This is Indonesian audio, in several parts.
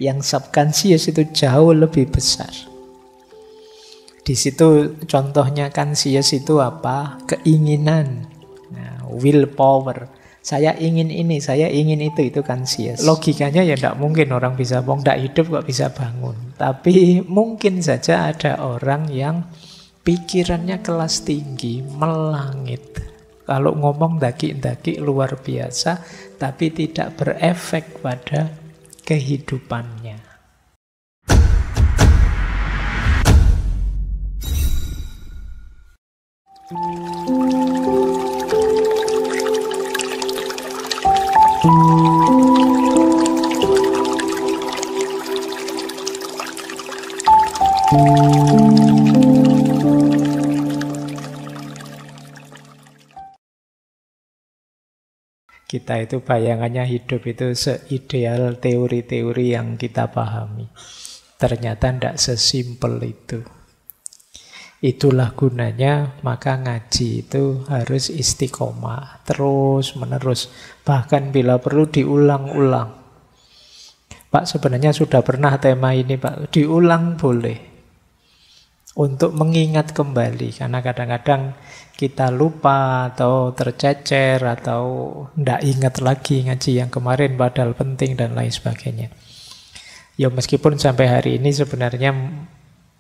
Yang subconscious itu jauh lebih besar. Di situ contohnya conscious itu apa? Keinginan. Nah, willpower. Saya ingin ini, saya ingin itu conscious. Logikanya ya tidak mungkin orang bisa bangun, tidak hidup kok bisa bangun. Tapi mungkin saja ada orang yang pikirannya kelas tinggi, melangit. Kalau ngomong daki-daki luar biasa, tapi tidak berefek pada kehidupannya. Kita itu bayangannya hidup itu seideal teori-teori yang kita pahami. Ternyata tidak sesimpel itu. Itulah gunanya, maka ngaji itu harus istiqomah, terus menerus. Bahkan bila perlu diulang-ulang. Pak, sebenarnya sudah pernah tema ini, Pak. Diulang boleh. Untuk mengingat kembali, karena kadang-kadang kita lupa atau tercecer atau tidak ingat lagi ngaji yang kemarin padahal penting dan lain sebagainya. Ya meskipun sampai hari ini sebenarnya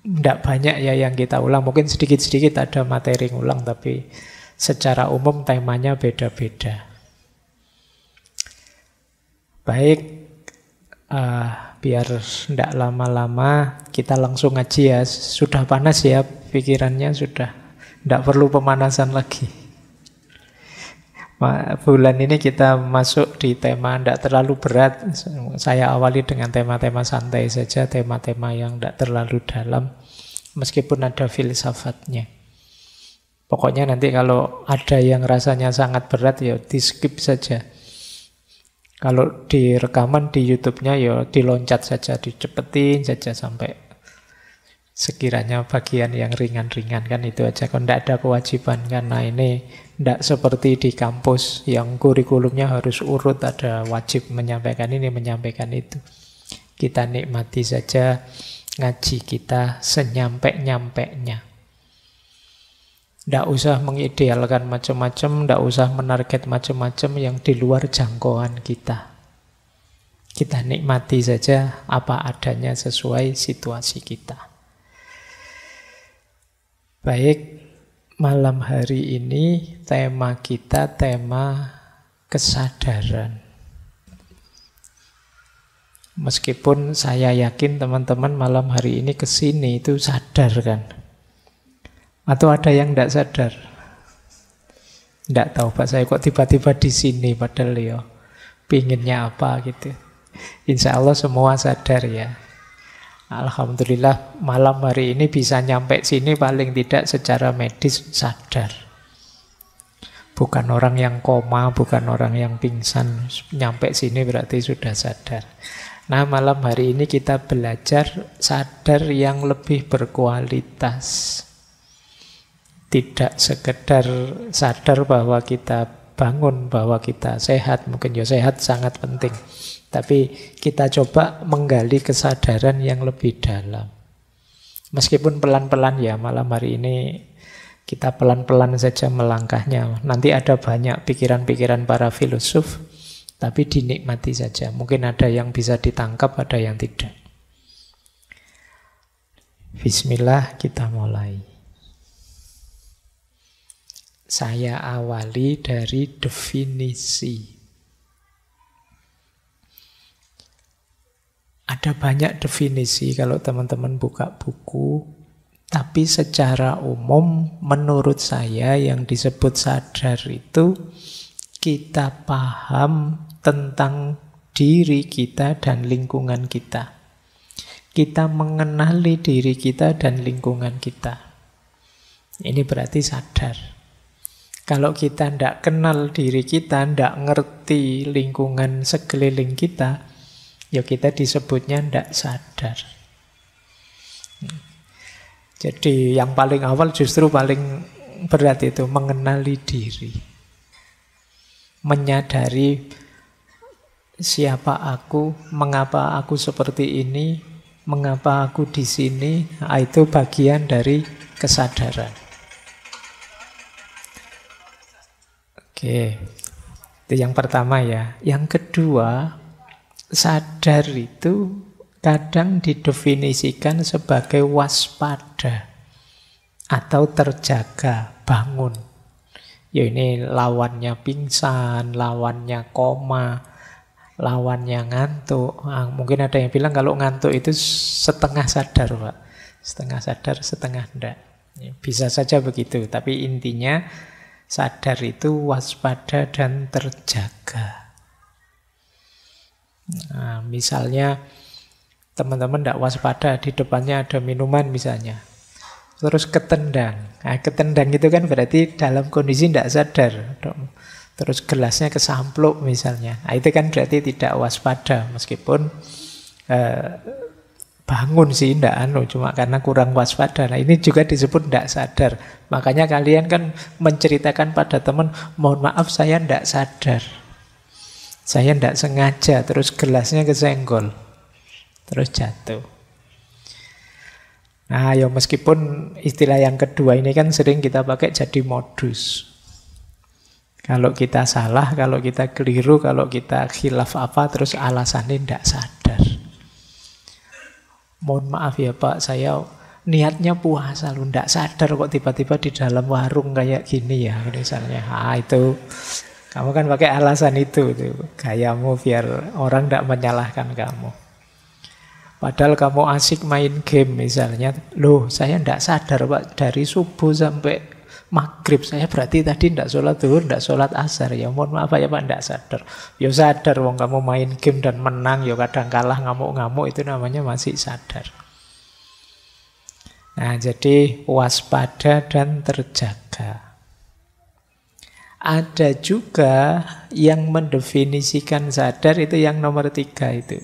tidak banyak ya yang kita ulang, mungkin sedikit-sedikit ada materi ngulang, tapi secara umum temanya beda-beda. Baik, biar tidak lama-lama kita langsung ngaji ya. Sudah panas ya pikirannya, sudah tidak perlu pemanasan lagi. Bulan ini kita masuk di tema tidak terlalu berat. Saya awali dengan tema-tema santai saja, tema-tema yang tidak terlalu dalam, meskipun ada filsafatnya. Pokoknya nanti kalau ada yang rasanya sangat berat ya di skip saja. Kalau di rekaman di YouTube-nya ya diloncat saja, dicepetin saja sampai sekiranya bagian yang ringan-ringan, kan itu aja. Kalau tidak ada kewajiban, karena ini tidak seperti di kampus yang kurikulumnya harus urut, ada wajib menyampaikan ini, menyampaikan itu. Kita nikmati saja ngaji kita senyampe-nyampeknya. Tidak usah mengidealkan macam-macam, tidak usah menarget macam-macam yang di luar jangkauan kita. Kita nikmati saja apa adanya sesuai situasi kita. Baik, malam hari ini tema kita tema kesadaran. Meskipun saya yakin teman-teman malam hari ini kesini itu sadar kan? Atau ada yang tidak sadar? Tidak tahu Pak, saya kok tiba-tiba di sini padahal ya pinginnya apa gitu. Insya Allah semua sadar ya. Alhamdulillah malam hari ini bisa nyampe sini paling tidak secara medis sadar. Bukan orang yang koma, bukan orang yang pingsan. Nyampe sini berarti sudah sadar. Nah malam hari ini kita belajar sadar yang lebih berkualitas. Tidak sekedar sadar bahwa kita bangun, bahwa kita sehat. Mungkin ya sehat sangat penting. Tapi kita coba menggali kesadaran yang lebih dalam. Meskipun pelan-pelan ya, malam hari ini kita pelan-pelan saja melangkahnya. Nanti ada banyak pikiran-pikiran para filosof, tapi dinikmati saja. Mungkin ada yang bisa ditangkap, ada yang tidak. Bismillah, kita mulai. Saya awali dari definisi. Ada banyak definisi kalau teman-teman buka buku, tapi secara umum menurut saya yang disebut sadar itu kita paham tentang diri kita dan lingkungan kita. Kita mengenali diri kita dan lingkungan kita. Ini berarti sadar. Kalau kita tidak kenal diri kita, tidak ngerti lingkungan sekeliling kita, ya kita disebutnya tidak sadar. Jadi yang paling awal justru paling berat itu mengenali diri. Menyadari siapa aku, mengapa aku seperti ini, mengapa aku di sini. Nah, itu bagian dari kesadaran. Oke, itu yang pertama ya. Yang kedua, sadar itu kadang didefinisikan sebagai waspada atau terjaga, bangun. Ya ini lawannya pingsan, lawannya koma, lawannya ngantuk. Nah, mungkin ada yang bilang kalau ngantuk itu setengah sadar, Pak. Setengah sadar, setengah enggak. Ya, bisa saja begitu, tapi intinya sadar itu waspada dan terjaga. Nah, misalnya teman-teman enggak waspada, di depannya ada minuman misalnya. Terus ketendang. Nah, ketendang itu kan berarti dalam kondisi tidak sadar. Terus gelasnya kesampluk misalnya. Nah, itu kan berarti tidak waspada. Meskipun bangun sih, tidak cuma karena kurang waspada. Nah, ini juga disebut tidak sadar. Makanya kalian kan menceritakan pada teman, mohon maaf saya tidak sadar. Saya tidak sengaja, terus gelasnya kesenggol. Terus jatuh. Nah, ya meskipun istilah yang kedua ini kan sering kita pakai jadi modus. Kalau kita salah, kalau kita keliru, kalau kita khilaf apa, terus alasannya tidak sadar. Mohon maaf ya Pak, saya niatnya puasa loh, tidak sadar kok tiba-tiba di dalam warung kayak gini ya, misalnya. Ah, itu kamu kan pakai alasan itu gayamu biar orang tidak menyalahkan kamu. Padahal kamu asik main game misalnya. Loh, saya tidak sadar Pak, dari subuh sampai maghrib saya berarti tadi tidak sholat zuhur, tidak sholat asar. Ya mohon maaf ya Pak, tidak sadar. Ya sadar, wong kamu main game dan menang, ya kadang kalah ngamuk-ngamuk, itu namanya masih sadar. Nah, jadi waspada dan terjaga. Ada juga yang mendefinisikan sadar, itu yang nomor 3 itu.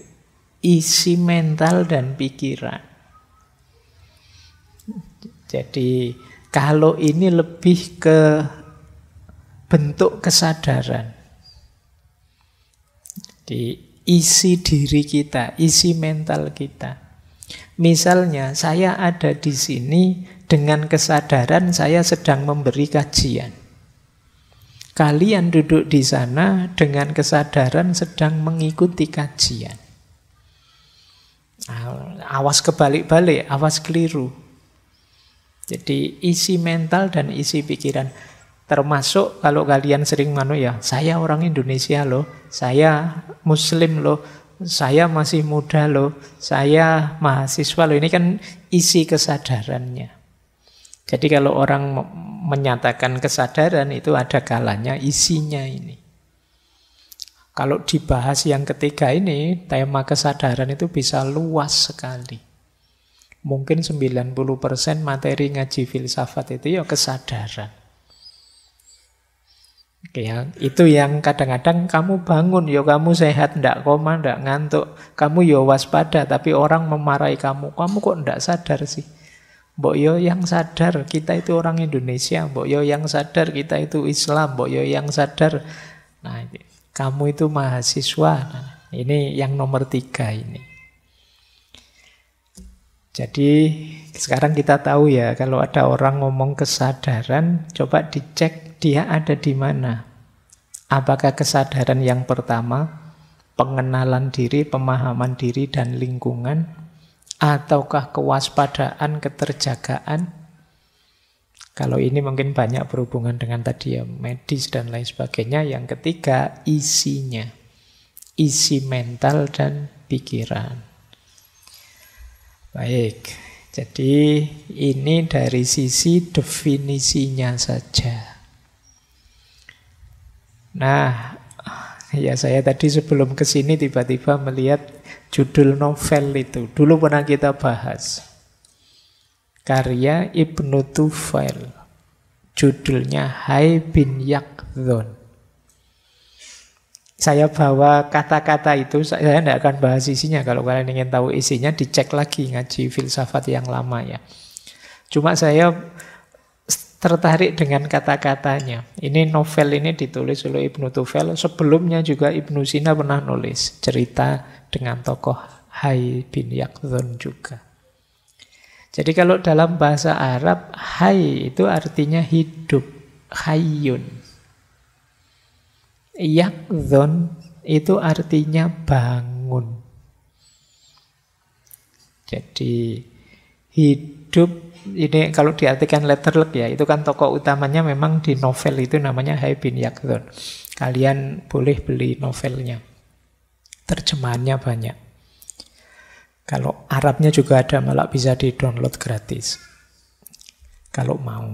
Isi mental dan pikiran. Jadi kalau ini lebih ke bentuk kesadaran. Di isi diri kita, isi mental kita. Misalnya saya ada di sini dengan kesadaran saya sedang memberi kajian. Kalian duduk di sana dengan kesadaran sedang mengikuti kajian. Awas kebalik-balik, awas keliru. Jadi isi mental dan isi pikiran. Termasuk kalau kalian sering ya, saya orang Indonesia loh, saya Muslim loh, saya masih muda loh, saya mahasiswa loh. Ini kan isi kesadarannya. Jadi kalau orang menyatakan kesadaran itu ada kalanya isinya ini. Kalau dibahas yang ketiga ini, tema kesadaran itu bisa luas sekali. Mungkin 90% materi ngaji filsafat itu ya kesadaran. Oke, ya, itu yang kadang-kadang kamu bangun, ya kamu sehat, ndak koma, ndak ngantuk. Kamu ya waspada, tapi orang memarahi kamu. Kamu kok ndak sadar sih? Mbok yo yang sadar, kita itu orang Indonesia. Mbok yo yang sadar, kita itu Islam. Mbok yo yang sadar. Nah, kamu itu mahasiswa. Nah, ini yang nomor 3 ini. Jadi sekarang kita tahu ya, kalau ada orang ngomong kesadaran, coba dicek dia ada di mana. Apakah kesadaran yang pertama, pengenalan diri, pemahaman diri dan lingkungan, ataukah kewaspadaan, keterjagaan? Kalau ini mungkin banyak berhubungan dengan tadi ya, medis dan lain sebagainya. Yang ketiga, isinya. Isi mental dan pikiran. Baik, jadi ini dari sisi definisinya saja. Nah, ya saya tadi sebelum ke sini tiba-tiba melihat judul novel itu. Dulu pernah kita bahas. Karya Ibnu Tufail. Judulnya Hai bin Yaqdhan. Saya bawa kata-kata itu, saya tidak akan bahas isinya. Kalau kalian ingin tahu isinya, dicek lagi ngaji filsafat yang lama ya. Cuma saya tertarik dengan kata-katanya. Ini novel ini ditulis oleh Ibnu Tufel. Sebelumnya juga Ibnu Sina pernah nulis cerita dengan tokoh Hayy bin Yaqdhan juga. Jadi kalau dalam bahasa Arab, Hayy itu artinya hidup, hayyun. Yaqdhan itu artinya bangun. Jadi hidup ini kalau diartikan letterlek ya, itu kan tokoh utamanya memang di novel itu namanya Hayy bin Yaqdhan. Kalian boleh beli novelnya. Terjemahannya banyak. Kalau Arabnya juga ada, malah bisa di-download gratis. Kalau mau.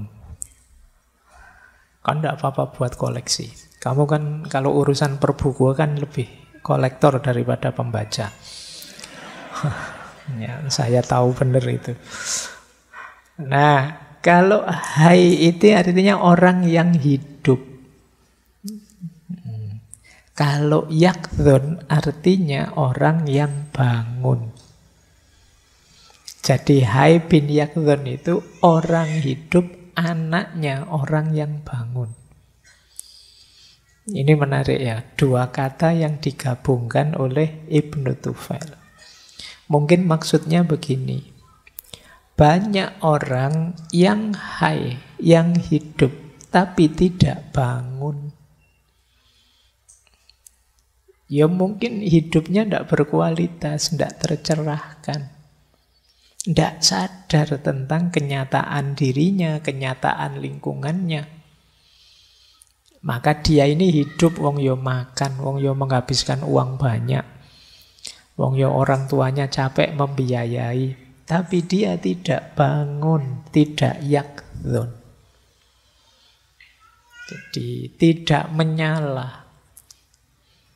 Kan enggak apa-apa buat koleksi. Kamu kan kalau urusan perbukuan kan lebih kolektor daripada pembaca. Ya, saya tahu benar itu. Nah, kalau Hayy itu artinya orang yang hidup. Kalau Yaqdhan artinya orang yang bangun. Jadi Hayy bin Yaqdhan itu orang hidup, anaknya orang yang bangun. Ini menarik ya, dua kata yang digabungkan oleh Ibnu Tufel. Mungkin maksudnya begini. Banyak orang yang hayy, yang hidup, tapi tidak bangun. Ya mungkin hidupnya tidak berkualitas, tidak tercerahkan. Tidak sadar tentang kenyataan dirinya, kenyataan lingkungannya. Maka dia ini hidup, wong yo makan, wong yo menghabiskan uang banyak. Wong yo orang tuanya capek membiayai. Tapi dia tidak bangun, tidak yaqdhan. Jadi tidak menyala,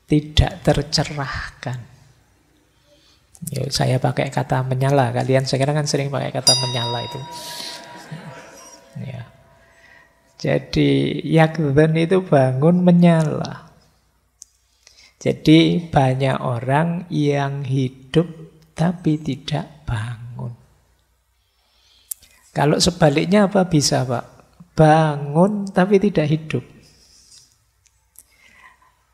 tidak tercerahkan. Ya, saya pakai kata menyala, kalian sekarang kan sering pakai kata menyala itu. Ya. Jadi yaqdhan itu bangun, menyala. Jadi banyak orang yang hidup tapi tidak bangun. Kalau sebaliknya apa bisa, Pak? Bangun tapi tidak hidup.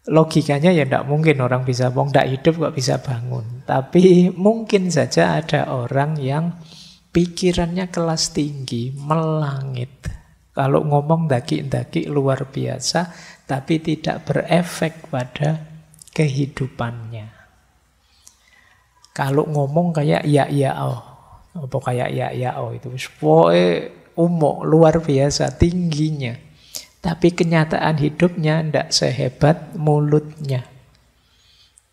Logikanya ya tidak mungkin orang bisa tidak hidup kok bisa bangun. Tapi mungkin saja ada orang yang pikirannya kelas tinggi, melangit. Kalau ngomong daki-daki luar biasa, tapi tidak berefek pada kehidupannya. Kalau ngomong kayak ya oh. Apa kayak ya oh itu umum luar biasa tingginya, tapi kenyataan hidupnya tidak sehebat mulutnya.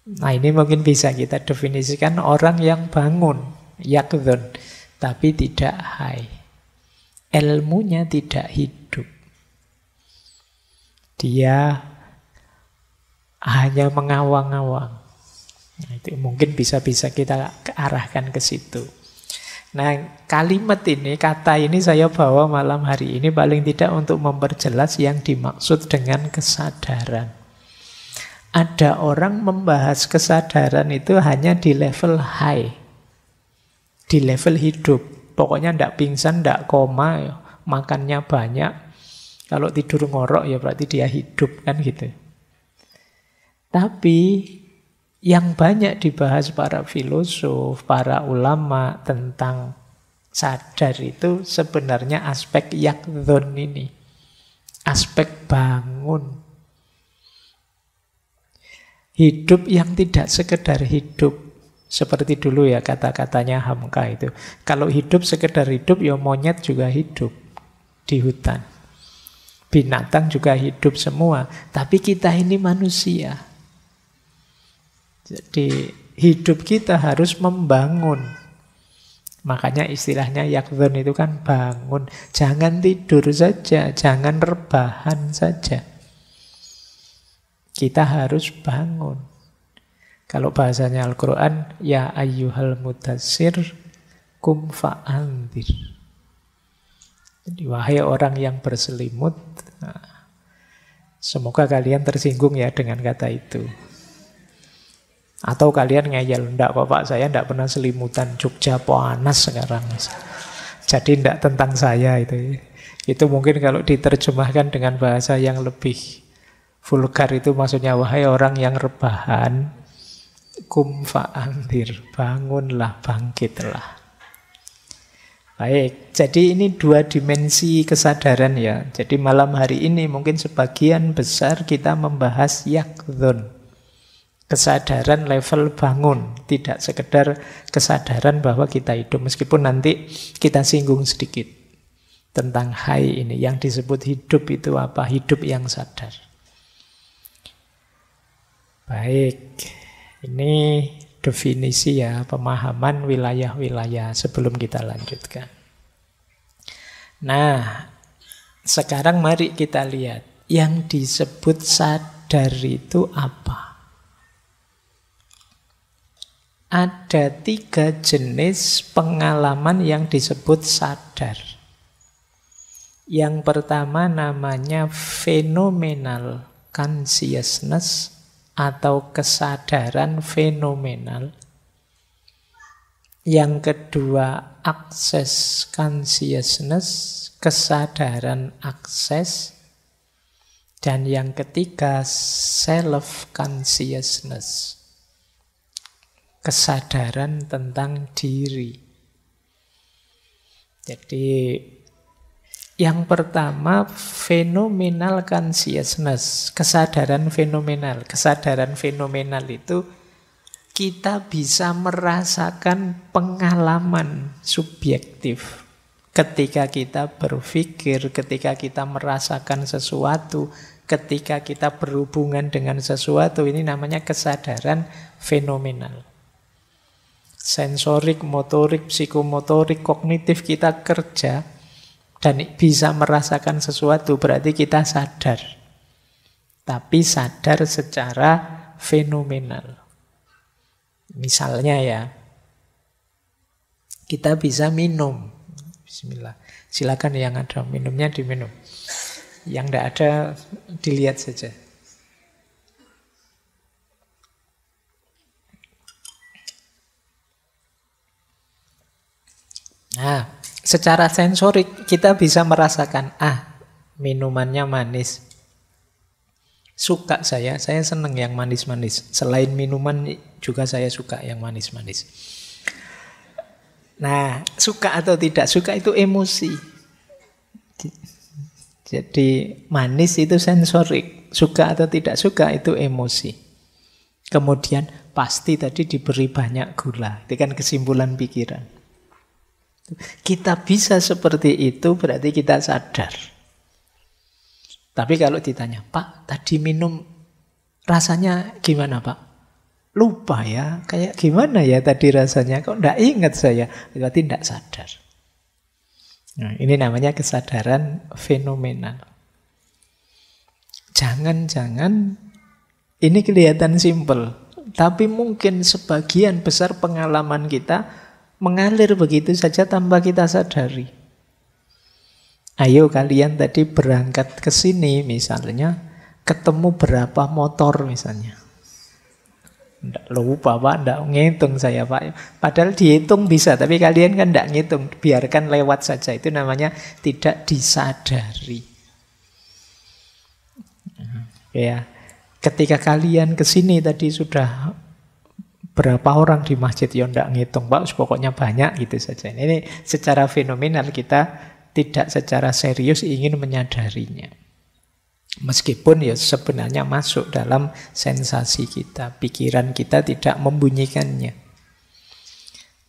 Nah ini mungkin bisa kita definisikan orang yang bangun, yaqdhan, tapi tidak hayy. Ilmunya tidak hidup. Dia hanya mengawang-awang. Nah, itu mungkin bisa kita arahkan ke situ. Nah, kalimat ini, kata ini saya bawa malam hari ini paling tidak untuk memperjelas yang dimaksud dengan kesadaran. Ada orang membahas kesadaran itu hanya di level high, di level hidup. Pokoknya ndak pingsan, ndak koma, makannya banyak. Kalau tidur ngorok ya berarti dia hidup, kan gitu. Tapi yang banyak dibahas para filosof, para ulama tentang sadar itu sebenarnya aspek yaqdhan ini. Aspek bangun. Hidup yang tidak sekedar hidup. Seperti dulu ya kata-katanya Hamka itu. Kalau hidup sekedar hidup, ya monyet juga hidup di hutan. Binatang juga hidup semua. Tapi kita ini manusia. Jadi hidup kita harus membangun. Makanya istilahnya yaqdhan itu kan bangun. Jangan tidur saja, jangan rebahan saja. Kita harus bangun. Kalau bahasanya Al-Quran, ya ayyuhal mudassir kum fa'andir. Jadi wahai orang yang berselimut, nah, semoga kalian tersinggung ya dengan kata itu. Atau kalian ngeyel, enggak kok Pak, saya enggak pernah selimutan, Jogja panas sekarang. Jadi tidak tentang saya itu. Itu mungkin kalau diterjemahkan dengan bahasa yang lebih vulgar itu maksudnya, wahai orang yang rebahan, kum fa'andir, bangunlah, bangkitlah. Baik, jadi ini dua dimensi kesadaran ya. Jadi malam hari ini mungkin sebagian besar kita membahas yakdhun. Kesadaran level bangun, tidak sekedar kesadaran bahwa kita hidup. Meskipun nanti kita singgung sedikit tentang hai ini. Yang disebut hidup itu apa? Hidup yang sadar. Baik, ini definisi ya, pemahaman wilayah-wilayah sebelum kita lanjutkan. Nah, sekarang mari kita lihat yang disebut sadar itu apa. Ada 3 jenis pengalaman yang disebut sadar. Yang pertama namanya phenomenal consciousness atau kesadaran fenomenal. Yang kedua, access consciousness, kesadaran akses. Dan yang ketiga, self consciousness, kesadaran tentang diri. Jadi yang pertama, phenomenal consciousness, kesadaran fenomenal. Kesadaran fenomenal itu kita bisa merasakan pengalaman subjektif. Ketika kita berpikir, ketika kita merasakan sesuatu, ketika kita berhubungan dengan sesuatu, ini namanya kesadaran fenomenal. Sensorik, motorik, psikomotorik, kognitif kita kerja, dan bisa merasakan sesuatu, berarti kita sadar. Tapi sadar secara fenomenal. Misalnya ya, kita bisa minum. Bismillah. Silakan yang ada minumnya diminum. Yang tidak ada dilihat saja. Nah, secara sensorik kita bisa merasakan, minumannya manis. Suka saya senang yang manis-manis. Selain minuman juga saya suka yang manis-manis. Nah, suka atau tidak suka itu emosi. Jadi manis itu sensorik, suka atau tidak suka itu emosi. Kemudian pasti tadi diberi banyak gula, itu kan kesimpulan pikiran. Kita bisa seperti itu berarti kita sadar. Tapi kalau ditanya, Pak, tadi minum rasanya gimana, Pak? Lupa ya, kayak gimana ya tadi rasanya? Kok enggak ingat saya? Berarti enggak sadar. Nah, ini namanya kesadaran fenomenal. Jangan-jangan ini kelihatan simpel, tapi mungkin sebagian besar pengalaman kita mengalir begitu saja tanpa kita sadari. Ayo kalian tadi berangkat ke sini misalnya, ketemu berapa motor misalnya. Nggak lupa Pak, nggak ngitung saya Pak. Padahal dihitung bisa, tapi kalian kan nggak ngitung. Biarkan lewat saja, itu namanya tidak disadari. Ya, ketika kalian ke sini tadi sudah berapa orang di masjid, ya nggak ngitung Pak, pokoknya banyak gitu saja. Ini secara fenomenal kita tidak secara serius ingin menyadarinya. Meskipun ya sebenarnya masuk dalam sensasi kita, pikiran kita tidak membunyikannya.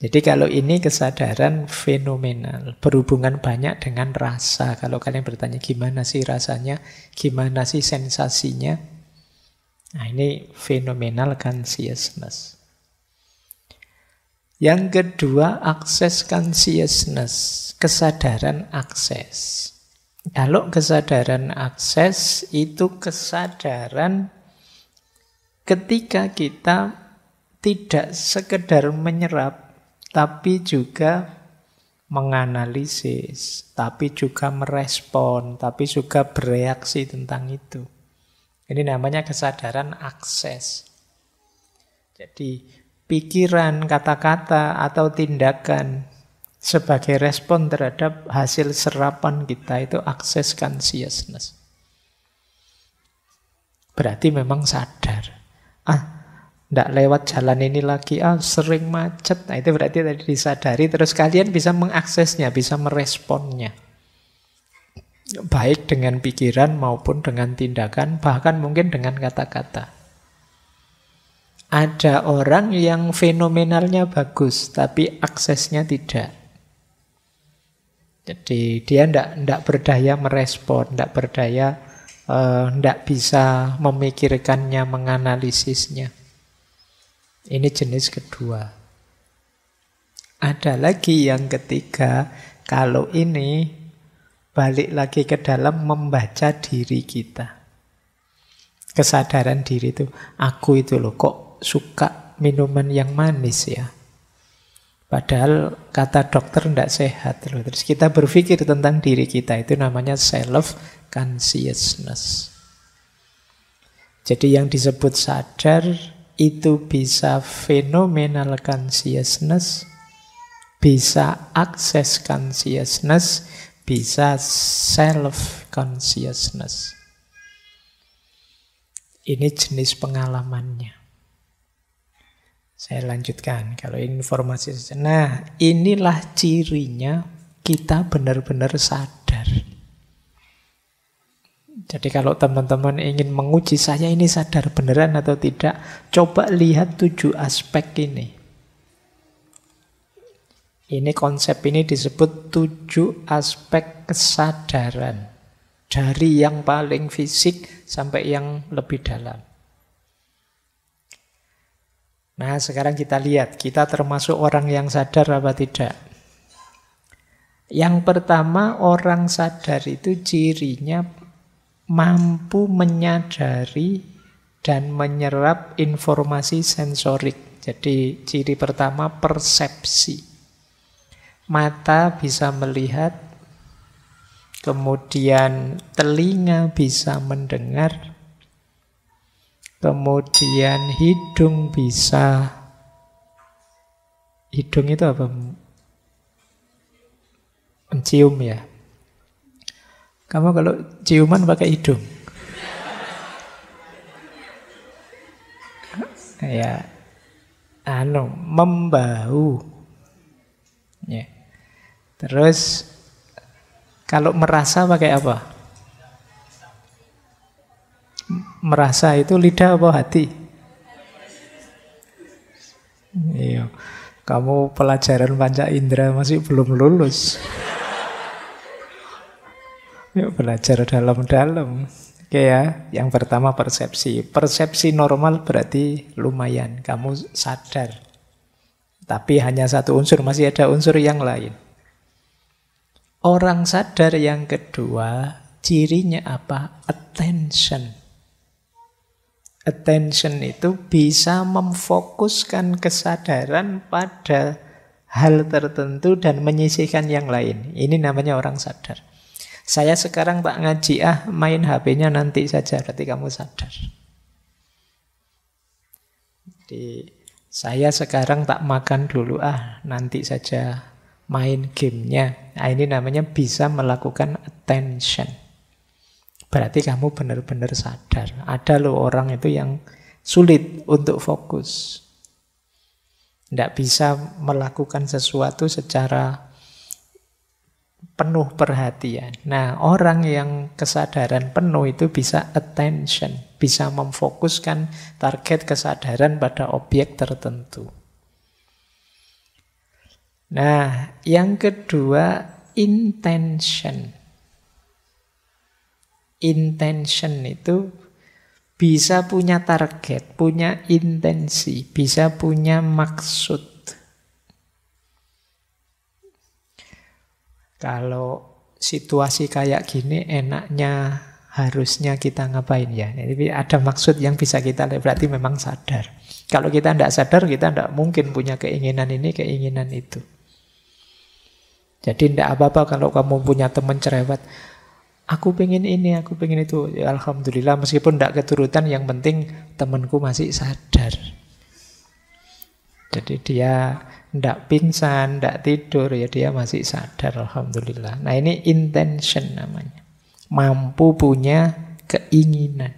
Jadi kalau ini kesadaran fenomenal, berhubungan banyak dengan rasa. Kalau kalian bertanya gimana sih rasanya, gimana sih sensasinya, nah ini phenomenal consciousness. Yang kedua, access consciousness, kesadaran akses. Kalau kesadaran akses itu kesadaran ketika kita tidak sekedar menyerap, tapi juga menganalisis, tapi juga merespon, tapi juga bereaksi tentang itu. Ini namanya kesadaran akses. Jadi pikiran, kata-kata, atau tindakan Sebagai respon terhadap hasil serapan kita itu access consciousness. Berarti memang sadar. Nggak lewat jalan ini lagi, sering macet. Nah, itu berarti tadi disadari, terus kalian bisa mengaksesnya, bisa meresponnya. Baik dengan pikiran maupun dengan tindakan, bahkan mungkin dengan kata-kata. Ada orang yang fenomenalnya bagus, tapi aksesnya tidak. Jadi dia tidak berdaya merespon, tidak berdaya, tidak bisa memikirkannya, menganalisisnya. Ini jenis kedua. Ada lagi yang ketiga, kalau ini balik lagi ke dalam membaca diri kita. Kesadaran diri itu, aku itu loh kok suka minuman yang manis ya. Padahal kata dokter tidak sehat loh. Terus kita berpikir tentang diri kita, itu namanya self-consciousness. Jadi yang disebut sadar itu bisa phenomenal consciousness, bisa access consciousness, bisa self-consciousness. Ini jenis pengalamannya. Saya lanjutkan, kalau informasi. Nah, inilah cirinya kita benar-benar sadar. Jadi kalau teman-teman ingin menguji saya ini sadar beneran atau tidak, coba lihat 7 aspek ini. Ini konsep ini disebut 7 aspek kesadaran. Dari yang paling fisik sampai yang lebih dalam. Nah, sekarang kita lihat, kita termasuk orang yang sadar apa tidak. Yang pertama, orang sadar itu cirinya mampu menyadari dan menyerap informasi sensorik. Jadi ciri pertama persepsi. Mata bisa melihat, kemudian telinga bisa mendengar, kemudian hidung bisa, hidung itu apa? Mencium ya. Kamu kalau ciuman pakai hidung? Ya, membau. Ya. Terus kalau merasa pakai apa? Merasa itu lidah apa hati? Iya. Kamu pelajaran panca indera masih belum lulus. Yuk belajar dalam-dalam. Oke ya, yang pertama persepsi. Persepsi normal berarti lumayan, kamu sadar. Tapi hanya satu unsur, masih ada unsur yang lain. Orang sadar yang kedua, cirinya apa? Attention. Attention itu bisa memfokuskan kesadaran pada hal tertentu dan menyisihkan yang lain. Ini namanya orang sadar. Saya sekarang tak ngaji, main HP-nya nanti saja, berarti kamu sadar. Jadi, saya sekarang tak makan dulu, nanti saja main gamenya. Nah, ini namanya bisa melakukan attention. Berarti kamu benar-benar sadar. Ada loh orang itu yang sulit untuk fokus. Tidak bisa melakukan sesuatu secara penuh perhatian. Nah, orang yang kesadaran penuh itu bisa attention, bisa memfokuskan target kesadaran pada objek tertentu. Nah, yang kedua, intention. Intention itu bisa punya target, punya intensi, bisa punya maksud. Kalau situasi kayak gini enaknya harusnya kita ngapain ya? Jadi ada maksud yang bisa kita lihat, berarti memang sadar. Kalau kita tidak sadar, kita tidak mungkin punya keinginan ini, keinginan itu. Jadi tidak apa-apa kalau kamu punya teman cerewet. Aku pengen ini, aku pengen itu. Ya, alhamdulillah, meskipun tidak keturutan, yang penting temanku masih sadar. Jadi dia ndak pingsan, ndak tidur, ya dia masih sadar, alhamdulillah. Nah ini intention namanya. Mampu punya keinginan.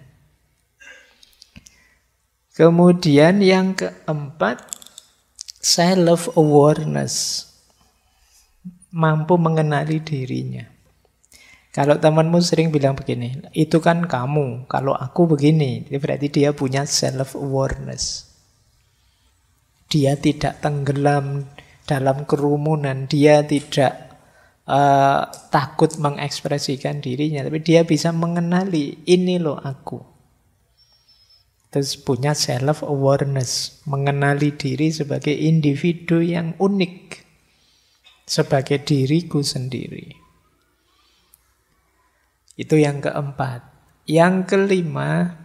Kemudian yang keempat, self-awareness. Mampu mengenali dirinya. Kalau temanmu sering bilang begini, itu kan kamu, kalau aku begini, itu berarti dia punya self-awareness. Dia tidak tenggelam dalam kerumunan, dia tidak takut mengekspresikan dirinya, tapi dia bisa mengenali, ini loh aku. Terus punya self-awareness, mengenali diri sebagai individu yang unik, sebagai diriku sendiri. Itu yang keempat. Yang kelima,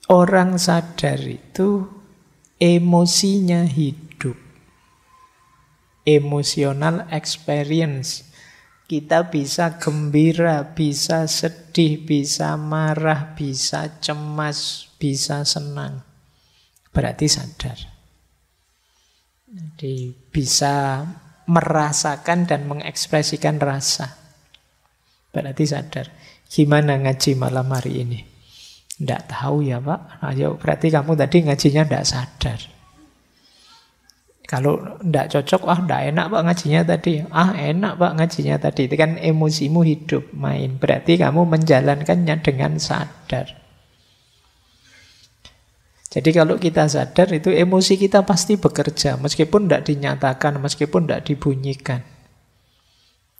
orang sadar itu emosinya hidup. Emotional experience. Kita bisa gembira, bisa sedih, bisa marah, bisa cemas, bisa senang. Berarti sadar. Jadi bisa merasakan dan mengekspresikan rasa. Berarti sadar. Gimana ngaji malam hari ini? Tidak tahu ya Pak. Ayo, berarti kamu tadi ngajinya tidak sadar. Kalau tidak cocok, tidak enak Pak ngajinya tadi. Enak Pak ngajinya tadi. Itu kan emosimu hidup, main. Berarti kamu menjalankannya dengan sadar. Jadi kalau kita sadar itu emosi kita pasti bekerja. Meskipun tidak dinyatakan, meskipun tidak dibunyikan.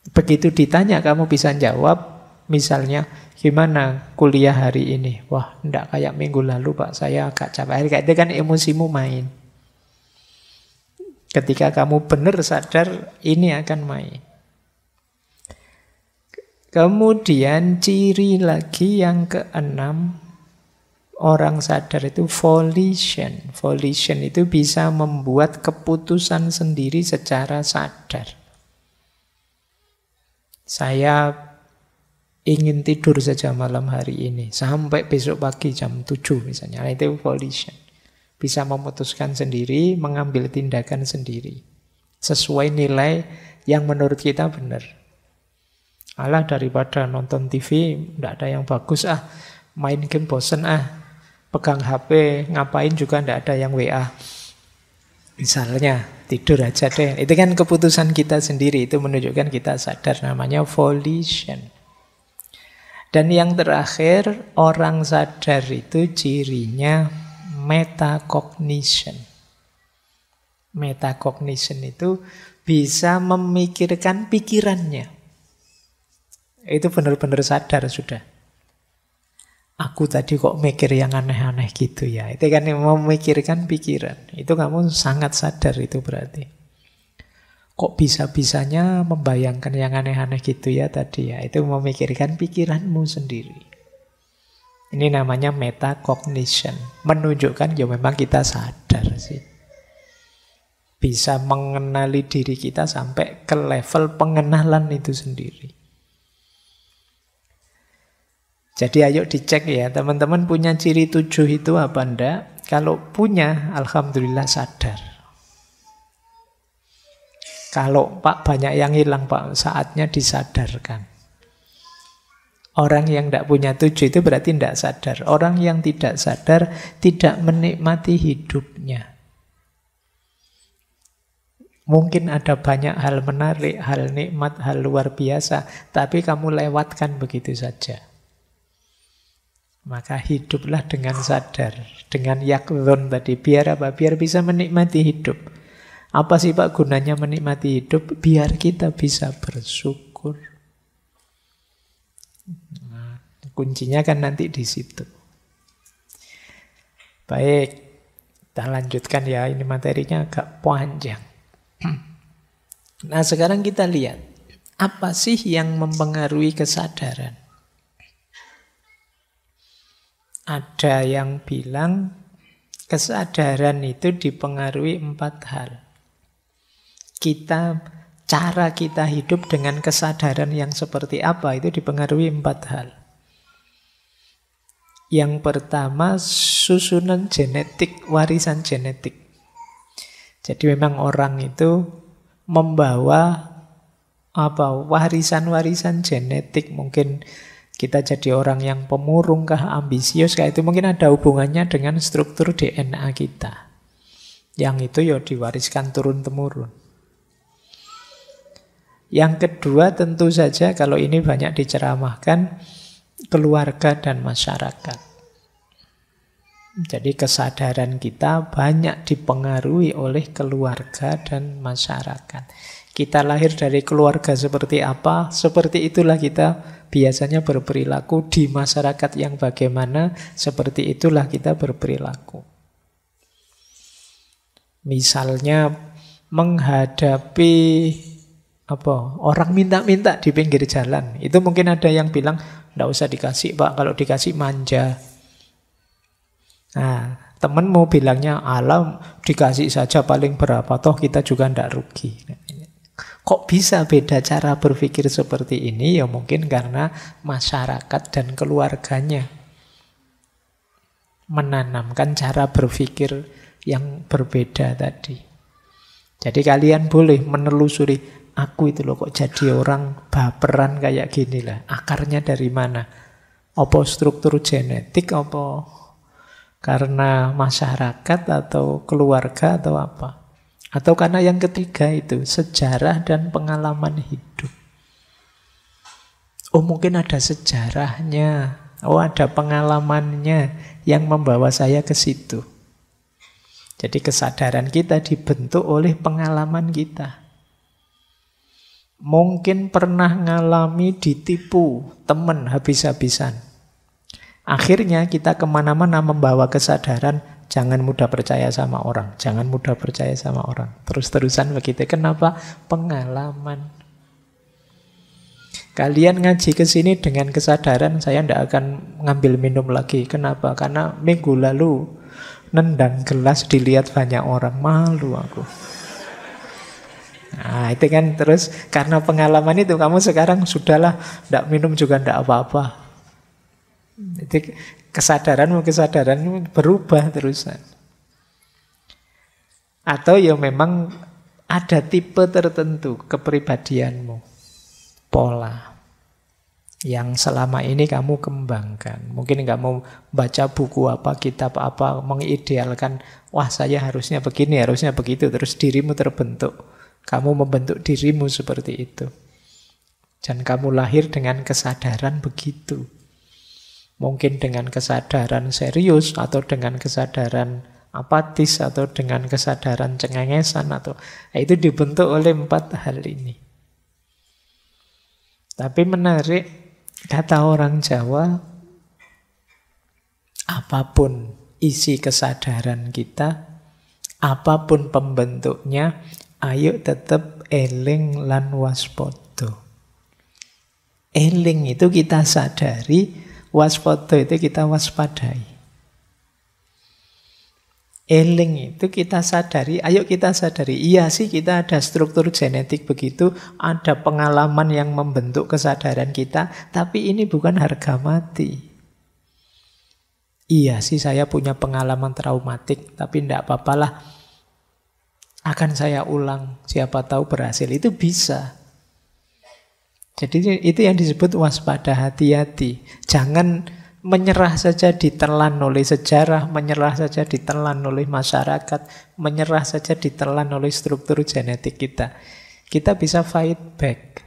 Begitu ditanya kamu bisa jawab, misalnya gimana kuliah hari ini? Wah, enggak kayak minggu lalu Pak, saya agak capek. Kayak itu kan emosimu main. Ketika kamu benar sadar, ini akan main. Kemudian ciri lagi yang keenam, orang sadar itu volition. Volition itu bisa membuat keputusan sendiri secara sadar. Saya ingin tidur saja malam hari ini, sampai besok pagi jam 7 misalnya. Nah, itu volition. Bisa memutuskan sendiri, mengambil tindakan sendiri. Sesuai nilai yang menurut kita benar. Alah, daripada nonton TV, tidak ada yang bagus main game bosen pegang HP, ngapain juga tidak ada yang WA. Misalnya, tidur aja deh. Itu kan keputusan kita sendiri. Itu menunjukkan kita sadar. Namanya volition. Dan yang terakhir, orang sadar itu cirinya metacognition. Metacognition itu bisa memikirkan pikirannya. Itu benar-benar sadar sudah. Aku tadi kok mikir yang aneh-aneh gitu ya. Itu kan yang memikirkan pikiran. Itu kamu sangat sadar itu berarti. Kok bisa-bisanya membayangkan yang aneh-aneh gitu ya tadi ya. Itu memikirkan pikiranmu sendiri. Ini namanya metacognition. Menunjukkan ya memang kita sadar sih. Bisa mengenali diri kita sampai ke level pengenalan itu sendiri. Jadi ayo dicek ya, teman-teman punya ciri 7 itu apa enggak? Kalau punya, alhamdulillah sadar. Kalau Pak banyak yang hilang Pak, saatnya disadarkan. Orang yang tidak punya 7 itu berarti tidak sadar. Orang yang tidak sadar tidak menikmati hidupnya. Mungkin ada banyak hal menarik, hal nikmat, hal luar biasa, tapi kamu lewatkan begitu saja. Maka hiduplah dengan sadar, dengan yakdhon tadi. Biar apa? Biar bisa menikmati hidup. Apa sih Pak gunanya menikmati hidup? Biar kita bisa bersyukur. Nah, kuncinya kan nanti di situ. Baik, kita lanjutkan ya. Ini materinya agak panjang. Nah, sekarang kita lihat. Apa sih yang mempengaruhi kesadaran? Ada yang bilang kesadaran itu dipengaruhi 4 hal. Cara kita hidup dengan kesadaran yang seperti apa itu dipengaruhi 4 hal. Yang pertama, susunan genetik, warisan genetik. Jadi memang orang itu membawa warisan-warisan genetik. Mungkin kita jadi orang yang pemurung kah, ambisius kah, itu mungkin ada hubungannya dengan struktur DNA kita. Yang itu ya diwariskan turun-temurun. Yang kedua tentu saja kalau ini banyak diceramahkan, keluarga dan masyarakat. Jadi kesadaran kita banyak dipengaruhi oleh keluarga dan masyarakat. Kita lahir dari keluarga seperti apa, seperti itulah kita biasanya berperilaku. Di masyarakat yang bagaimana, seperti itulah kita berperilaku. Misalnya menghadapi orang minta-minta di pinggir jalan, itu mungkin ada yang bilang, "Nggak usah dikasih Pak, kalau dikasih manja." Nah, temenmu bilangnya, "Alam, dikasih saja paling berapa, toh kita juga ndak rugi." Kok bisa beda cara berpikir seperti ini? Ya mungkin karena masyarakat dan keluarganya menanamkan cara berpikir yang berbeda tadi. Jadi kalian boleh menelusuri, aku itu loh kok jadi orang baperan kayak gini lah. Akarnya dari mana? Apa struktur genetik, apa karena masyarakat atau keluarga atau apa? Atau karena yang ketiga itu, sejarah dan pengalaman hidup. Oh mungkin ada sejarahnya, oh ada pengalamannya yang membawa saya ke situ. Jadi kesadaran kita dibentuk oleh pengalaman kita. Mungkin pernah ngalami ditipu teman habis-habisan. Akhirnya kita kemana-mana membawa kesadaran, jangan mudah percaya sama orang. Jangan mudah percaya sama orang. Terus-terusan begitu. Kenapa? Pengalaman. Kalian ngaji ke sini dengan kesadaran, saya tidak akan ngambil minum lagi. Kenapa? Karena minggu lalu nendang gelas dilihat banyak orang. Malu aku. Nah itu kan terus karena pengalaman itu kamu sekarang sudahlah tidak minum juga tidak apa-apa. Itu kesadaranmu berubah terusan. Atau ya memang ada tipe tertentu kepribadianmu, pola yang selama ini kamu kembangkan. Mungkin kamu baca buku apa, kitab apa, mengidealkan, wah saya harusnya begini, harusnya begitu. Terus dirimu terbentuk. Kamu membentuk dirimu seperti itu. Dan kamu lahir dengan kesadaran begitu. Mungkin dengan kesadaran serius, atau dengan kesadaran apatis, atau dengan kesadaran cengengesan, atau itu dibentuk oleh 4 hal ini. Tapi menarik, kata orang Jawa, apapun isi kesadaran kita, apapun pembentuknya, ayo tetap eling lan waspada. Eling itu kita sadari, waspada itu kita waspadai. Eling itu kita sadari, ayo kita sadari. Iya sih kita ada struktur genetik begitu, ada pengalaman yang membentuk kesadaran kita, tapi ini bukan harga mati. Iya sih saya punya pengalaman traumatik, tapi tidak apa-apalah. Akan saya ulang, siapa tahu berhasil. Itu bisa. Jadi itu yang disebut waspada, hati-hati. Jangan menyerah saja ditelan oleh sejarah, menyerah saja ditelan oleh masyarakat, menyerah saja ditelan oleh struktur genetik kita. Kita bisa fight back.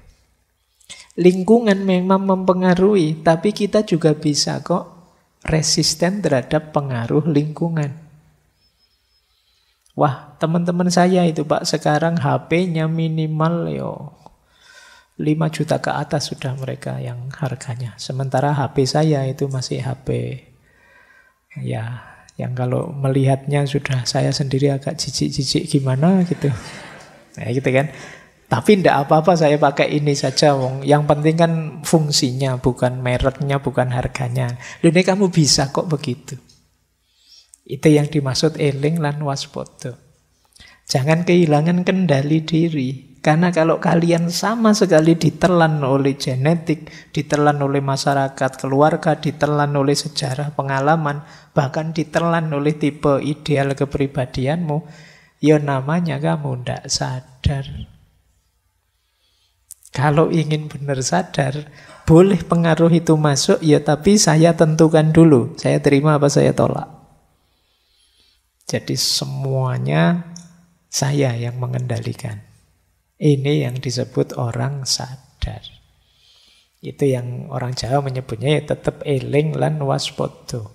Lingkungan memang mempengaruhi, tapi kita juga bisa kok resisten terhadap pengaruh lingkungan. Wah, teman-teman saya itu Pak, sekarang HP-nya minimal 5 juta ke atas sudah mereka yang harganya. Sementara HP saya itu masih HP ya yang kalau melihatnya sudah saya sendiri agak jijik-jijik gimana gitu. Nah gitu kan. Tapi tidak apa-apa saya pakai ini saja. Yang penting kan fungsinya, bukan mereknya, bukan harganya. Ini kamu bisa kok begitu. Itu yang dimaksud eling lan waspada. Jangan kehilangan kendali diri. Karena kalau kalian sama sekali ditelan oleh genetik, ditelan oleh masyarakat, keluarga, ditelan oleh sejarah, pengalaman, bahkan ditelan oleh tipe ideal kepribadianmu, Ya namanya kamu tidak sadar. Kalau ingin benar sadar, boleh pengaruh itu masuk, ya tapi saya tentukan dulu. Saya terima apa saya tolak. Jadi semuanya saya yang mengendalikan. Ini yang disebut orang sadar. Itu yang orang Jawa menyebutnya ya tetap eling lan waspada.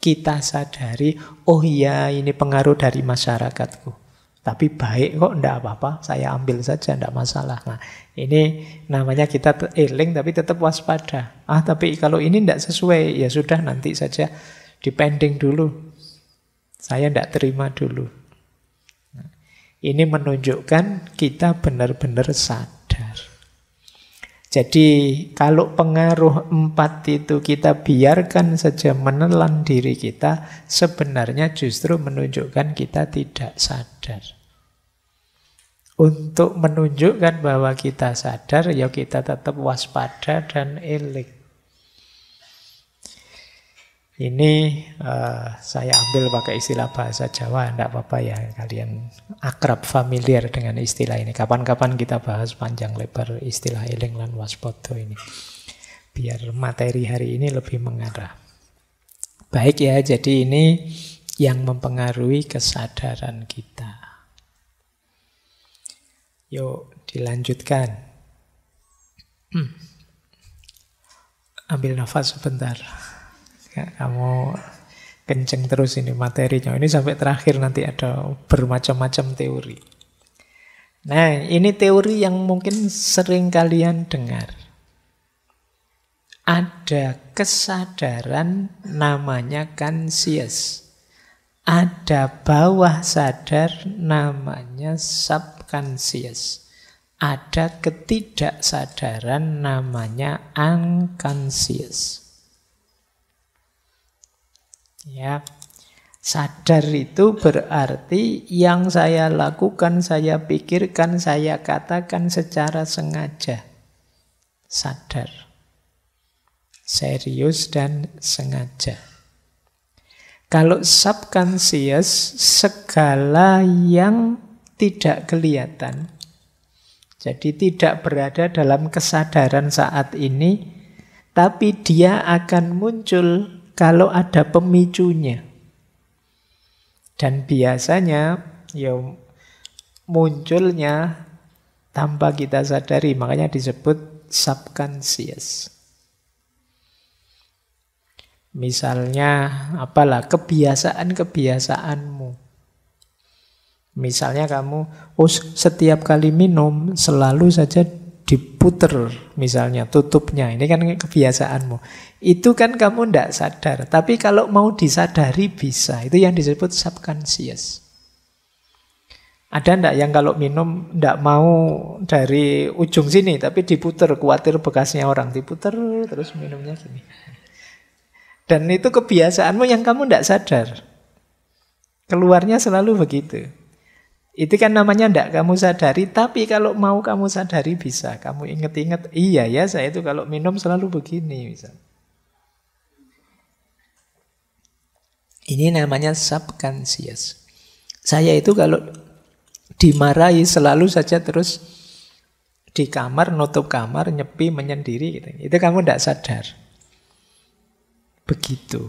Kita sadari, oh iya ini pengaruh dari masyarakatku. Tapi baik kok, enggak apa-apa, saya ambil saja, enggak masalah. Nah, ini namanya kita eling tapi tetap waspada. Tapi kalau ini enggak sesuai, ya sudah nanti saja dipending dulu. Saya enggak terima dulu. Nah, ini menunjukkan kita benar-benar sadar. Jadi kalau pengaruh 4 itu kita biarkan saja menelan diri kita, sebenarnya justru menunjukkan kita tidak sadar. Untuk menunjukkan bahwa kita sadar, ya kita tetap waspada dan eling. Ini saya ambil pakai istilah bahasa Jawa, tidak apa-apa ya, kalian akrab, familiar dengan istilah ini. Kapan-kapan kita bahas panjang lebar istilah eling lan waspada ini. Biar materi hari ini lebih mengarah. Baik ya, jadi ini yang mempengaruhi kesadaran kita. Yuk, dilanjutkan. Ambil nafas sebentar. Kamu kenceng terus ini materinya. Ini sampai terakhir nanti ada bermacam-macam teori. Nah, ini teori yang mungkin sering kalian dengar. Ada kesadaran namanya conscious. Ada bawah sadar namanya subconscious. Ada ketidaksadaran namanya unconscious. Ya, sadar itu berarti yang saya lakukan, saya pikirkan, saya katakan secara sengaja. Sadar. Serius dan sengaja. Kalau subconscious, segala yang tidak kelihatan, jadi tidak berada dalam kesadaran saat ini, tapi dia akan muncul kalau ada pemicunya. Dan biasanya ya munculnya tanpa kita sadari, makanya disebut subconscious. Misalnya apalah kebiasaan-kebiasaanmu. Misalnya kamu setiap kali minum selalu saja diputer misalnya tutupnya. Ini kan kebiasaanmu. Itu kan kamu tidak sadar. Tapi kalau mau disadari bisa. Itu yang disebut subconscious. Ada ndak yang kalau minum ndak mau dari ujung sini tapi diputer, khawatir bekasnya orang, diputer terus minumnya gini. Dan itu kebiasaanmu yang kamu ndak sadar. Keluarnya selalu begitu. Itu kan namanya ndak kamu sadari, tapi kalau mau kamu sadari bisa. Kamu inget-inget, iya ya saya itu kalau minum selalu begini misal. Ini namanya subconscious. Saya itu kalau dimarahi selalu saja terus di kamar, nutup kamar, nyepi, menyendiri gitu. Itu kamu ndak sadar. Begitu.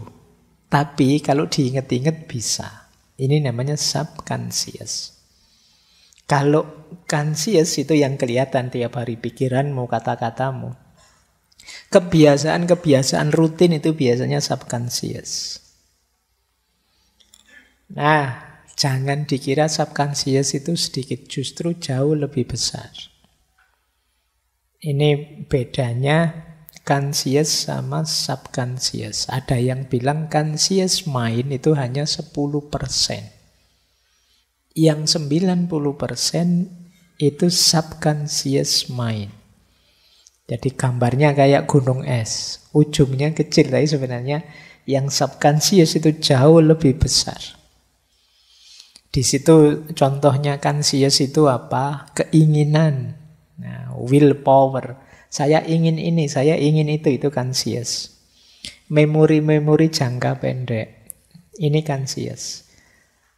Tapi kalau diinget-inget bisa. Ini namanya subconscious. Kalau conscious itu yang kelihatan tiap hari, pikiranmu, kata-katamu. Kebiasaan-kebiasaan rutin itu biasanya subconscious. Nah, jangan dikira subconscious itu sedikit, justru jauh lebih besar. Ini bedanya conscious sama subconscious. Ada yang bilang conscious mind itu hanya 10%. Yang 90% itu subconscious mind. Jadi gambarnya kayak gunung es. Ujungnya kecil, tapi sebenarnya yang subconscious itu jauh lebih besar. Di situ contohnya conscious itu apa? Keinginan. Nah, willpower. Saya ingin ini, saya ingin itu conscious. Memori-memori jangka pendek. Ini conscious.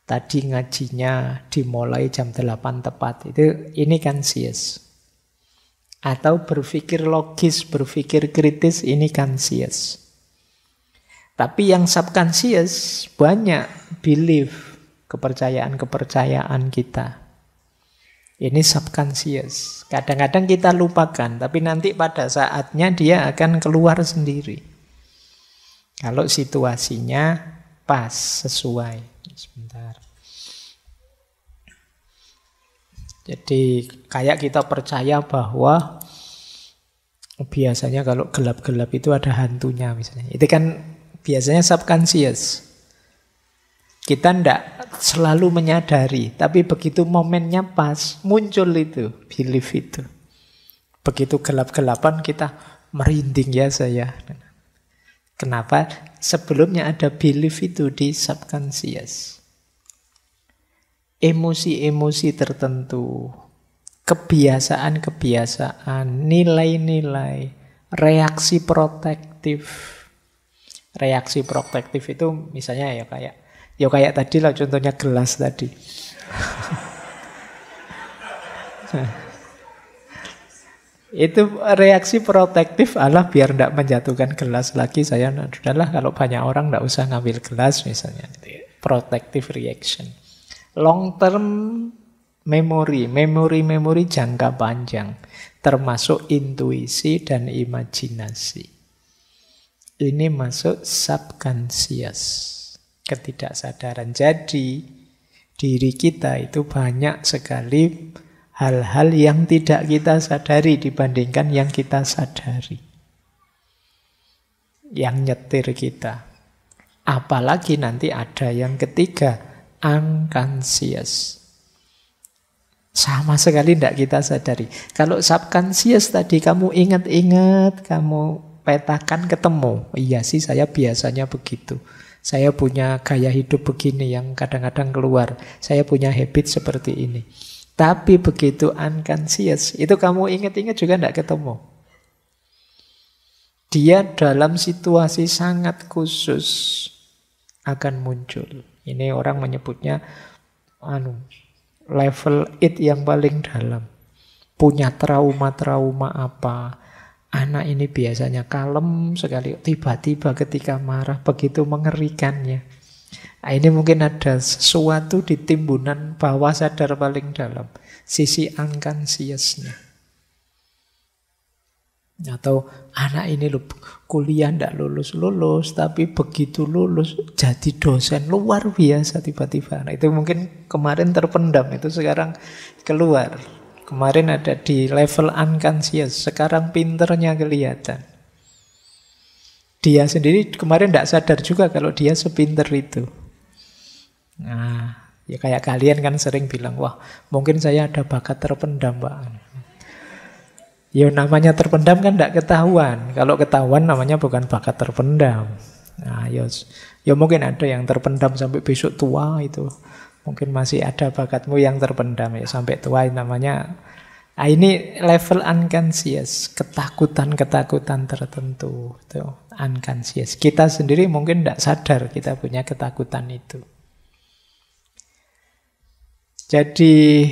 Tadi ngajinya dimulai jam 8 tepat. Ini conscious. Atau berpikir logis, berpikir kritis, ini conscious. Tapi yang subconscious banyak belief, kepercayaan-kepercayaan kita. Ini subconscious. Kadang-kadang kita lupakan, tapi nanti pada saatnya dia akan keluar sendiri. Kalau situasinya pas, sesuai. Sebentar. Jadi kayak kita percaya bahwa biasanya kalau gelap-gelap itu ada hantunya misalnya. Itu kan biasanya subconscious. Kita ndak selalu menyadari, tapi begitu momennya pas, muncul itu, belief itu. Begitu gelap-gelapan kita merinding ya saya. Kenapa? Sebelumnya ada belief itu di subconscious. Emosi-emosi tertentu, kebiasaan-kebiasaan, nilai-nilai, reaksi protektif. Reaksi protektif itu misalnya ya kayak tadi lah contohnya gelas tadi. Itu reaksi protektif Allah biar tidak menjatuhkan gelas lagi. Saya sudahlah kalau banyak orang tidak usah ngambil gelas misalnya. Protective reaction. Long term memory jangka panjang. Termasuk intuisi dan imajinasi. Ini masuk subconscious, ketidaksadaran. Jadi diri kita itu banyak sekali hal-hal yang tidak kita sadari dibandingkan yang kita sadari. Yang nyetir kita. Apalagi nanti ada yang ketiga, unconscious. Sama sekali tidak kita sadari. Kalau subconscious tadi kamu ingat-ingat, kamu petakan ketemu. Iya sih saya biasanya begitu. Saya punya gaya hidup begini yang kadang-kadang keluar. Saya punya habit seperti ini. Tapi begitu unconscious, itu kamu ingat-ingat juga tidak ketemu. Dia dalam situasi sangat khusus akan muncul. Ini orang menyebutnya level 8 yang paling dalam. Punya trauma-trauma apa. Anak ini biasanya kalem sekali. Tiba-tiba ketika marah begitu mengerikannya. Nah, ini mungkin ada sesuatu di timbunan bawah sadar paling dalam. Sisi unconsciousnya. Atau anak ini kuliah tidak lulus-lulus. Tapi begitu lulus jadi dosen luar biasa tiba-tiba. Nah, itu mungkin kemarin terpendam. Itu sekarang keluar. Kemarin ada di level unconscious, sekarang pinternya kelihatan. Dia sendiri kemarin tidak sadar juga kalau dia sepinter itu. Nah, ya kayak kalian kan sering bilang, wah mungkin saya ada bakat terpendam, Pak. Ya namanya terpendam kan tidak ketahuan. Kalau ketahuan namanya bukan bakat terpendam. Nah, ya mungkin ada yang terpendam sampai besok tua itu. Mungkin masih ada bakatmu yang terpendam ya sampai tua namanya. Nah, ini level unconscious, ketakutan-ketakutan tertentu itu unconscious. Kita sendiri mungkin tidak sadar kita punya ketakutan itu. Jadi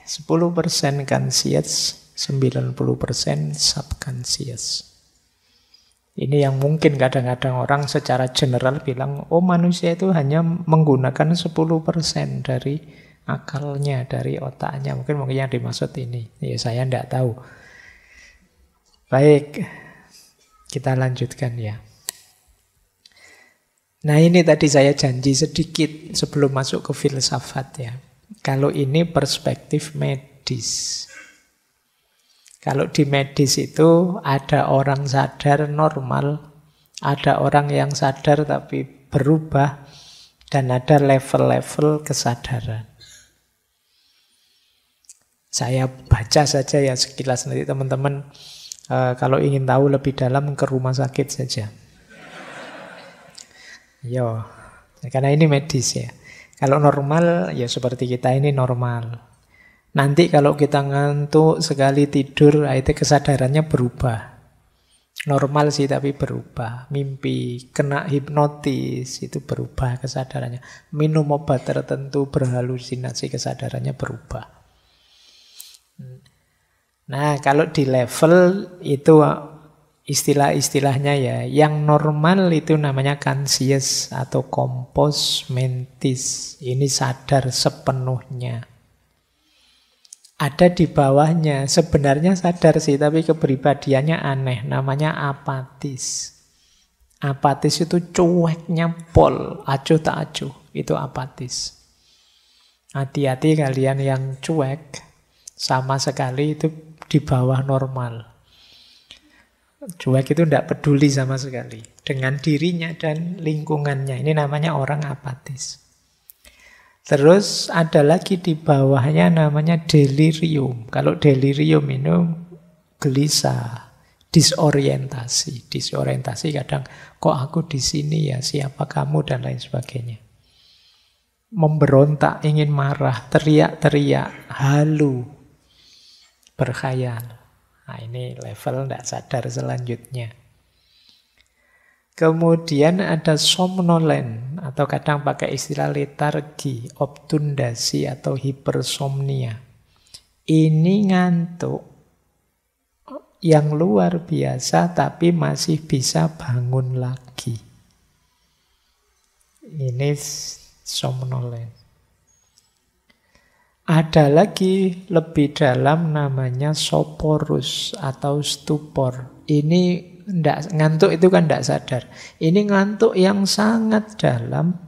10% conscious, 90% subconscious. Ini yang mungkin kadang-kadang orang secara general bilang, oh manusia itu hanya menggunakan 10% dari akalnya, dari otaknya. Mungkin yang dimaksud ini. Ya saya tidak tahu. Baik, kita lanjutkan ya. Nah ini tadi saya janji sedikit sebelum masuk ke filsafat ya. Kalau ini perspektif medis. Kalau di medis itu ada orang sadar normal, ada orang yang sadar tapi berubah, dan ada level-level kesadaran. Saya baca saja ya sekilas, nanti teman-teman kalau ingin tahu lebih dalam ke rumah sakit saja. Yo, karena ini medis ya. Kalau normal ya seperti kita ini normal. Nanti kalau kita ngantuk sekali tidur, itu kesadarannya berubah. Normal sih tapi berubah. Mimpi, kena hipnotis, itu berubah kesadarannya. Minum obat tertentu berhalusinasi, kesadarannya berubah. Nah, kalau di level itu istilah-istilahnya ya, yang normal itu namanya conscious atau compos mentis. Ini sadar sepenuhnya. Ada di bawahnya, sebenarnya sadar sih, tapi kepribadiannya aneh, namanya apatis. Apatis itu cueknya pol, acuh tak acuh, itu apatis. Hati-hati kalian yang cuek, sama sekali itu di bawah normal. Cuek itu tidak peduli sama sekali dengan dirinya dan lingkungannya. Ini namanya orang apatis. Terus ada lagi di bawahnya namanya delirium. Kalau delirium itu gelisah, disorientasi. Disorientasi kadang, kok aku di sini ya, siapa kamu dan lain sebagainya. Memberontak, ingin marah, teriak-teriak, halu, berkhayal. Nah, ini level tidak sadar selanjutnya. Kemudian ada somnolen, atau kadang pakai istilah letargi, obtundasi, atau hipersomnia. Ini ngantuk yang luar biasa, tapi masih bisa bangun lagi. Ini somnolen. Ada lagi lebih dalam namanya soporus atau stupor. Ini ngantuk itu kan tidak sadar. Ini ngantuk yang sangat dalam,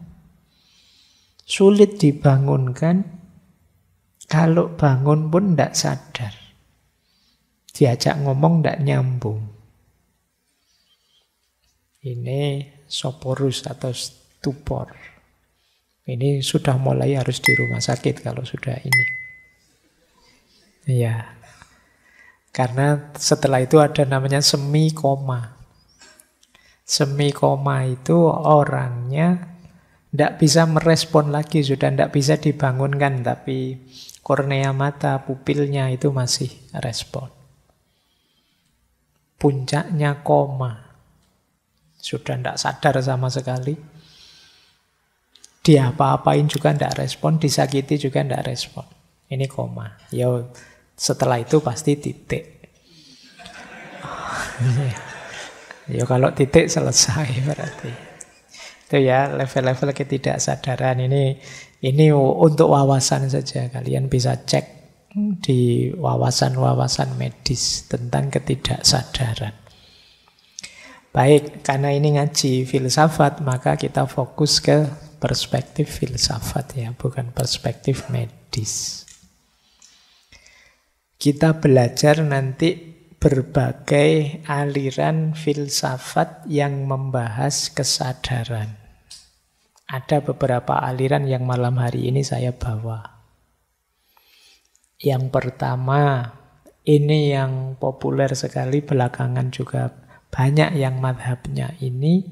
sulit dibangunkan. Kalau bangun pun tidak sadar. Diajak ngomong tidak nyambung. Ini soporus atau stupor. Ini sudah mulai harus di rumah sakit kalau sudah ini. Ya. Karena setelah itu ada namanya semi koma. Semi koma itu orangnya tidak bisa merespon lagi, sudah tidak bisa dibangunkan, tapi kornea mata, pupilnya itu masih respon. Puncaknya koma. Sudah tidak sadar sama sekali. Dia apa-apain juga tidak respon, disakiti juga tidak respon. Ini koma. Ya, setelah itu pasti titik. Ya kalau titik selesai berarti. Itu ya level-level ketidaksadaran. Ini untuk wawasan saja. Kalian bisa cek di wawasan-wawasan medis tentang ketidaksadaran. Baik, karena ini ngaji filsafat, maka kita fokus ke perspektif filsafat ya, bukan perspektif medis. Kita belajar nanti berbagai aliran filsafat yang membahas kesadaran. Ada beberapa aliran yang malam hari ini saya bawa. Yang pertama, ini yang populer sekali belakangan juga banyak yang madhabnya ini,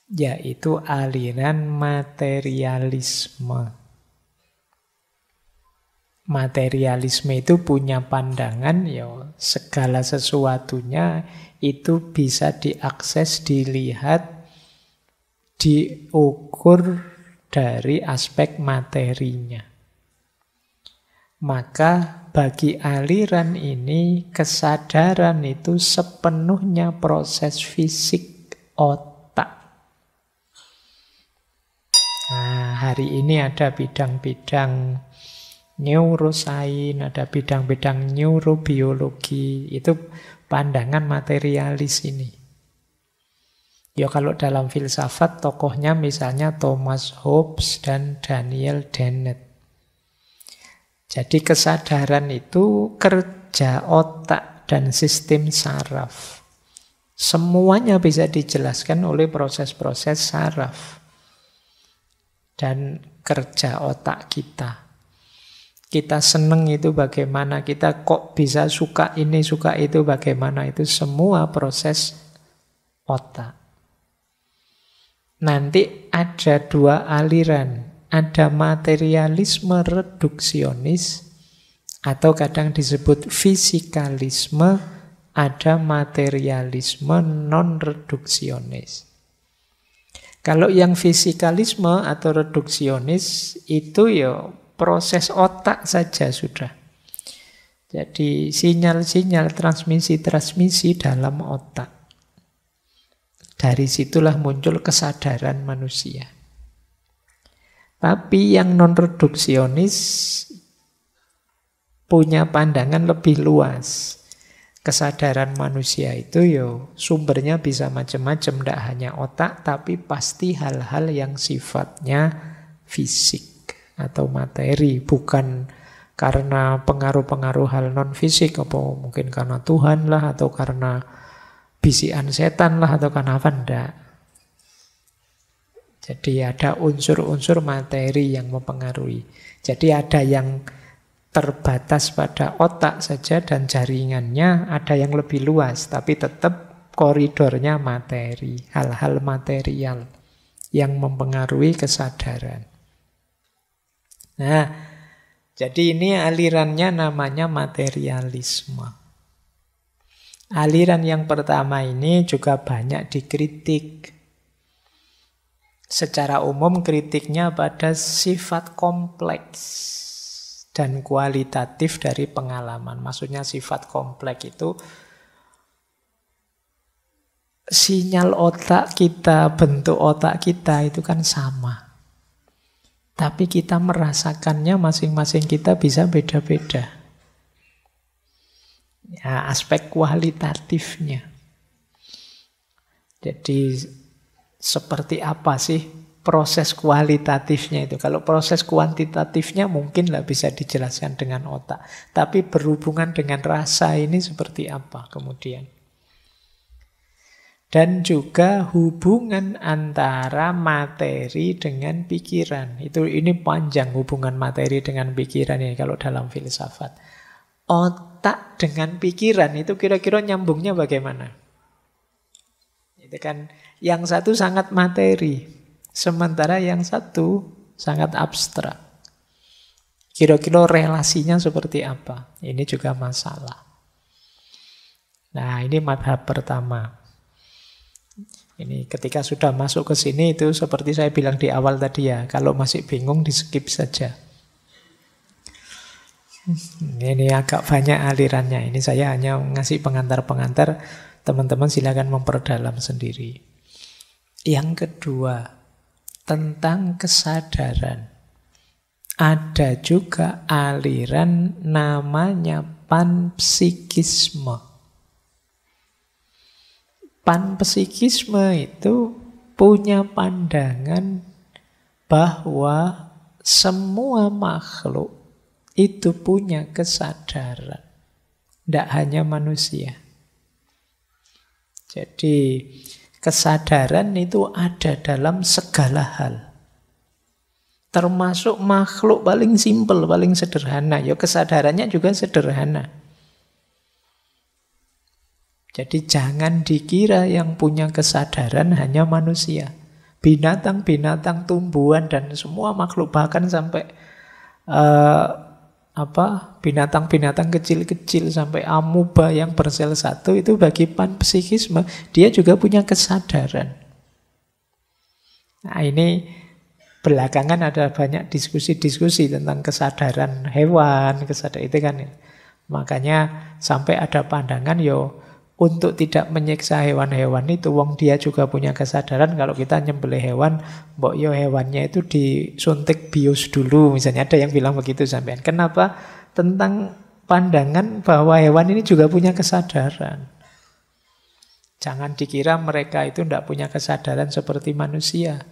yaitu aliran materialisme. Materialisme itu punya pandangan, ya segala sesuatunya itu bisa diakses, dilihat, diukur dari aspek materinya. Maka bagi aliran ini, kesadaran itu sepenuhnya proses fisik otak. Nah, hari ini ada bidang-bidang neuroscience, ada bidang-bidang neurobiologi, itu pandangan materialis ini. Ya kalau dalam filsafat tokohnya misalnya Thomas Hobbes dan Daniel Dennett. Jadi kesadaran itu kerja otak dan sistem saraf. Semuanya bisa dijelaskan oleh proses-proses saraf dan kerja otak kita. Kita seneng itu bagaimana, kita kok bisa suka ini, suka itu bagaimana, itu semua proses otak. Nanti ada dua aliran. Ada materialisme reduksionis atau kadang disebut fisikalisme ada materialisme non-reduksionis. Kalau yang fisikalisme atau reduksionis itu ya proses otak saja sudah. Jadi sinyal-sinyal transmisi-transmisi dalam otak. Dari situlah muncul kesadaran manusia. Tapi yang non-reduksionis punya pandangan lebih luas. Kesadaran manusia itu yo sumbernya bisa macam-macam, tidak hanya otak, tapi pasti hal-hal yang sifatnya fisik atau materi, bukan karena pengaruh-pengaruh hal non-fisik, apa mungkin karena Tuhan lah, atau karena bisikan setan lah, atau karena apa, enggak. Jadi ada unsur-unsur materi yang mempengaruhi. Jadi ada yang terbatas pada otak saja dan jaringannya, ada yang lebih luas, tapi tetap koridornya materi, hal-hal material yang mempengaruhi kesadaran. Nah, jadi ini alirannya namanya materialisme. Aliran yang pertama ini juga banyak dikritik. Secara umum kritiknya pada sifat kompleks dan kualitatif dari pengalaman. Maksudnya sifat kompleks itu sinyal otak kita, bentuk otak kita itu kan sama. Tapi kita merasakannya masing-masing kita bisa beda-beda. Ya, aspek kualitatifnya. Jadi seperti apa sih proses kualitatifnya itu? Kalau proses kuantitatifnya mungkin lah bisa dijelaskan dengan otak. Tapi berhubungan dengan rasa ini seperti apa kemudian? Dan juga hubungan antara materi dengan pikiran. Ini panjang hubungan materi dengan pikiran ini kalau dalam filsafat. Otak dengan pikiran itu kira-kira nyambungnya bagaimana? Itu kan yang satu sangat materi, sementara yang satu sangat abstrak. Kira-kira relasinya seperti apa? Ini juga masalah. Nah, ini madhab pertama. Ini ketika sudah masuk ke sini itu seperti saya bilang di awal tadi ya, kalau masih bingung di skip saja. Ini agak banyak alirannya. Ini saya hanya ngasih pengantar-pengantar, teman-teman silakan memperdalam sendiri. Yang kedua, tentang kesadaran. Ada juga aliran namanya panpsikisme. Panpsikisme itu punya pandangan bahwa semua makhluk itu punya kesadaran. Tidak hanya manusia. Jadi kesadaran itu ada dalam segala hal. Termasuk makhluk paling simpel, paling sederhana. Ya kesadarannya juga sederhana. Jadi jangan dikira yang punya kesadaran hanya manusia. Binatang-binatang, tumbuhan, dan semua makhluk, bahkan sampai binatang-binatang kecil-kecil sampai amuba yang bersel satu, itu bagi panpsikisme dia juga punya kesadaran. Nah, ini belakangan ada banyak diskusi-diskusi tentang kesadaran hewan, kesadaran itu kan. Makanya sampai ada pandangan untuk tidak menyiksa hewan-hewan itu, wong dia juga punya kesadaran. Kalau kita nyembelih hewan, mbok hewannya itu disuntik bius dulu, misalnya ada yang bilang begitu sampean. Kenapa? Tentang pandangan bahwa hewan ini juga punya kesadaran. Jangan dikira mereka itu tidak punya kesadaran seperti manusia.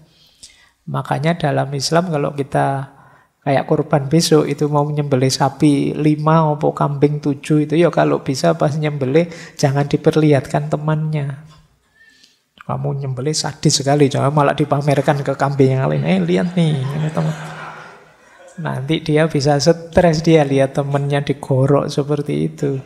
Makanya dalam Islam kalau kita kayak kurban besok itu mau nyembelih sapi 5 atau kambing 7 itu kalau bisa pas nyembelih jangan diperlihatkan temannya. Kamu nyembelih sadis sekali, jangan malah dipamerkan ke kambing yang lain. Lihat nih, ini teman. Nanti dia bisa stres, dia lihat temannya digorok seperti itu.